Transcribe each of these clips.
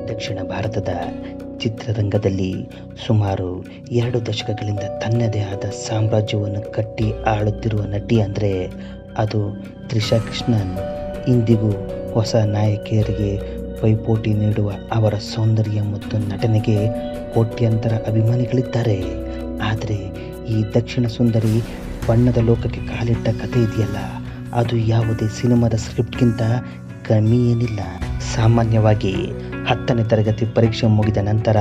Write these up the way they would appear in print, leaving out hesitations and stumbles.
ದಕ್ಷಿಣ ಭಾರತದ ಚಿತ್ರರಂಗದಲ್ಲಿ ಸುಮಾರು 2 ದಶಕಗಳಿಂದ ತನ್ನದೇ ಆದ ಸಾಮ್ರಾಜ್ಯವನ್ನು ಕಟ್ಟಿ ಆಳುತ್ತಿರುವ ನಟಿ ಅಂದರೆ ಅದು ತ್ರಿಷಾ ಕೃಷ್ಣನ್. ಇಂದಿಗೂ ಹೊಸ ನಾಯಕಿಯರಿಗೆ ಪೈಪೋಟಿ ನೀಡುವ ಅವರ ಸೌಂದರ್ಯ ಮತ್ತು ನಟನೆಗೆ ಕೋಟ್ಯಂತರ ಅಭಿಮಾನಿಗಳಿದ್ದಾರೆ. ಆದರೆ ಈ ದಕ್ಷಿಣ ಸುಂದರಿ ಬಣ್ಣದ ಲೋಕಕ್ಕೆ ಕಾಲಿಟ್ಟ ಕಥೆ ಇದೆಯಲ್ಲ, ಅದು ಯಾವುದೇ ಸಿನಿಮಾದ ಸ್ಕ್ರಿಪ್ಟ್ಗಿಂತ ಕಮ್ಮಿ ಏನಿಲ್ಲ. ಸಾಮಾನ್ಯವಾಗಿ 10ನೇ ತರಗತಿ ಪರೀಕ್ಷೆ ಮುಗಿದ ನಂತರ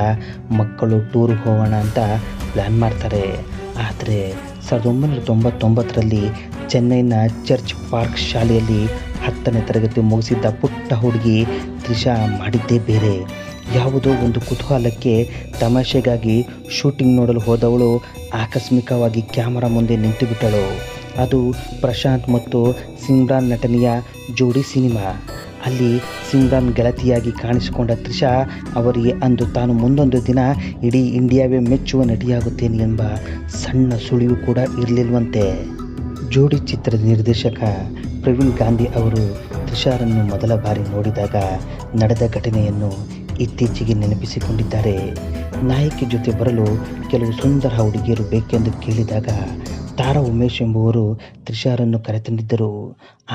ಮಕ್ಕಳು ಟೂರ್ ಹೋಗೋಣ ಅಂತ ಪ್ಲ್ಯಾನ್ ಮಾಡ್ತಾರೆ. ಆದರೆ 1999ರಲ್ಲಿ ಚೆನ್ನೈನ ಚರ್ಚ್ ಪಾರ್ಕ್ ಶಾಲೆಯಲ್ಲಿ 10ನೇ ತರಗತಿ ಮುಗಿಸಿದ್ದ ಪುಟ್ಟ ಹುಡುಗಿ ತ್ರಿಷಾ ಮಾಡಿದ್ದೇ ಬೇರೆ. ಯಾವುದೋ ಒಂದು ಕುತೂಹಲಕ್ಕೆ ತಮಾಷೆಗಾಗಿ ಶೂಟಿಂಗ್ ನೋಡಲು ಹೋದವಳು ಆಕಸ್ಮಿಕವಾಗಿ ಕ್ಯಾಮರಾ ಮುಂದೆ ನಿಂತುಬಿಟ್ಟಳು. ಅದು ಪ್ರಶಾಂತ್ ಮತ್ತು ಸಿಮ್ರಾನ್ ನಟನೆಯ ಜೋಡಿ ಸಿನಿಮಾ. ಅಲ್ಲಿ ಸಿಮ್ರಾನ್ ಗೆಳತಿಯಾಗಿ ಕಾಣಿಸಿಕೊಂಡ ತ್ರಿಷಾ ಅವರಿಗೆ ಅಂದು ತಾನು ಮುಂದೊಂದು ದಿನ ಇಡೀ ಇಂಡಿಯಾವೇ ಮೆಚ್ಚುವ ನಟಿಯಾಗುತ್ತೇನೆ ಎಂಬ ಸಣ್ಣ ಸುಳಿವು ಕೂಡ ಇರಲಿಲ್ವಂತೆ. ಜೋಡಿ ಚಿತ್ರದ ನಿರ್ದೇಶಕ ಪ್ರವೀಣ್ ಗಾಂಧಿ ಅವರು ತ್ರಿಷಾರನ್ನು ಮೊದಲ ಬಾರಿ ನೋಡಿದಾಗ ನಡೆದ ಘಟನೆಯನ್ನು ಇತ್ತೀಚೆಗೆ ನೆನಪಿಸಿಕೊಂಡಿದ್ದಾರೆ. ನಾಯಕಿ ಜೊತೆ ಬರಲು ಕೆಲವು ಸುಂದರ ಹುಡುಗಿಯರು ಬೇಕೆಂದು ಕೇಳಿದಾಗ ತಾರಾ ಉಮೇಶ್ ಎಂಬುವರು ತ್ರಿಷಾರನ್ನು ಕರೆತಂದಿದ್ದರು.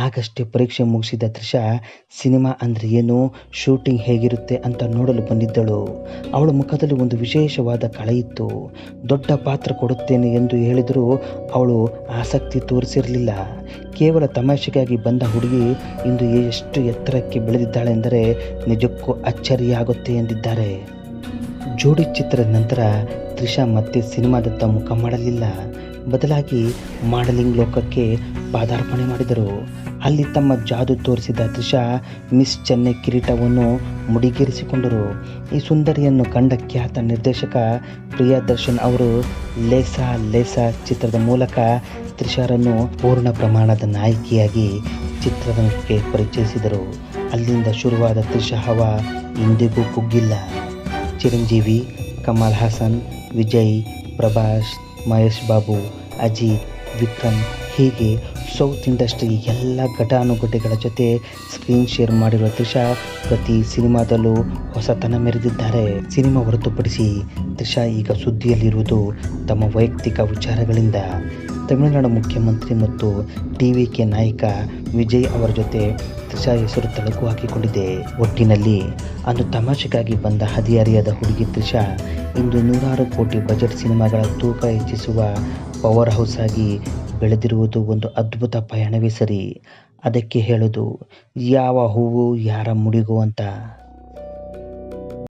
ಆಗಷ್ಟೇ ಪರೀಕ್ಷೆ ಮುಗಿಸಿದ ತ್ರಿಷಾ ಸಿನಿಮಾ ಅಂದರೆ ಏನು, ಶೂಟಿಂಗ್ ಹೇಗಿರುತ್ತೆ ಅಂತ ನೋಡಲು ಬಂದಿದ್ದಳು. ಅವಳ ಮುಖದಲ್ಲಿ ಒಂದು ವಿಶೇಷವಾದ ಕಳೆಯಿತ್ತು. ದೊಡ್ಡ ಪಾತ್ರ ಕೊಡುತ್ತೇನೆ ಎಂದು ಹೇಳಿದರೂ ಅವಳು ಆಸಕ್ತಿ ತೋರಿಸಿರಲಿಲ್ಲ. ಕೇವಲ ತಮಾಷೆಗಾಗಿ ಬಂದ ಹುಡುಗಿ ಇಂದು ಎಷ್ಟು ಎತ್ತರಕ್ಕೆ ಬೆಳೆದಿದ್ದಾಳೆಂದರೆ ನಿಜಕ್ಕೂ ಅಚ್ಚರಿಯಾಗುತ್ತೆ ಎಂದಿದ್ದಾರೆ. ಜೋಡಿ ಚಿತ್ರದ ನಂತರ ತ್ರಿಷಾ ಮತ್ತೆ ಸಿನಿಮಾದತ್ತ ಮುಖ ಮಾಡಲಿಲ್ಲ. ಬದಲಾಗಿ ಮಾಡೆಲಿಂಗ್ ಲೋಕಕ್ಕೆ ಪಾದಾರ್ಪಣೆ ಮಾಡಿದರು. ಅಲ್ಲಿ ತಮ್ಮ ಜಾದು ತೋರಿಸಿದ ತ್ರಿಷಾ ಮಿಸ್ ಚೆನ್ನೈ ಕಿರೀಟವನ್ನು ಮುಡಿಗೇರಿಸಿಕೊಂಡರು. ಈ ಸುಂದರಿಯನ್ನು ಕಂಡ ಖ್ಯಾತ ನಿರ್ದೇಶಕ ಪ್ರಿಯದರ್ಶನ್ ಅವರು ಲೇಸಾ ಲೇಸಾ ಚಿತ್ರದ ಮೂಲಕ ತ್ರಿಷಾರನ್ನು ಪೂರ್ಣ ಪ್ರಮಾಣದ ನಾಯಕಿಯಾಗಿ ಚಿತ್ರರಂಗಕ್ಕೆ ಪರಿಚಯಿಸಿದರು. ಅಲ್ಲಿಂದ ಶುರುವಾದ ತ್ರಿಷಾ ಹವಾ ಇಂದಿಗೂ ಕುಗ್ಗಿಲ್ಲ. ಚಿರಂಜೀವಿ, ಕಮಲ್ ಹಾಸನ್, ವಿಜಯ್, ಪ್ರಭಾಸ್, ಮಹೇಶ್ ಬಾಬು, ಅಜಿತ್, ವಿಕ್ರಮ್ ಹೀಗೆ ಸೌತ್ ಇಂಡಸ್ಟ್ರಿ ಎಲ್ಲ ಘಟಾನುಘಟಿಗಳ ಜೊತೆ ಸ್ಕ್ರೀನ್ ಶೇರ್ ಮಾಡಿರುವ ತ್ರಿಷಾ ಪ್ರತಿ ಸಿನಿಮಾದಲ್ಲೂ ಹೊಸತನ ಮೆರೆದಿದ್ದಾರೆ. ಸಿನಿಮಾ ಹೊರತುಪಡಿಸಿ ತ್ರಿಷಾ ಈಗ ಸುದ್ದಿಯಲ್ಲಿರುವುದು ತಮ್ಮ ವೈಯಕ್ತಿಕ ವಿಚಾರಗಳಿಂದ. ತಮಿಳುನಾಡು ಮುಖ್ಯಮಂತ್ರಿ ಮತ್ತು ಟಿವಿಕೆ ನಾಯಕ ವಿಜಯ್ ಅವರ ಜೊತೆ ತ್ರಿಷಾ ಹೆಸರು ತಳಕು ಹಾಕಿಕೊಂಡಿದೆ. ಒಟ್ಟಿನಲ್ಲಿ ಅಂದು ತಮಾಷೆಗಾಗಿ ಬಂದ ಹದಿಹರೆಯದ ಹುಡುಗಿ ತ್ರಿಷಾ ಇಂದು 100 ಕೋಟಿ ಬಜೆಟ್ ಸಿನಿಮಾಗಳ ತೂಕ ಹೆಚ್ಚಿಸುವ ಪವರ್ ಹೌಸ್ ಆಗಿ ಬೆಳೆದಿರುವುದು ಒಂದು ಅದ್ಭುತ ಪಯಣವೇ ಸರಿ. ಅದಕ್ಕೆ ಹೇಳೋದು ಯಾವ ಹೂವು ಯಾರ ಮುಡಿಗೋ ಅಂತ.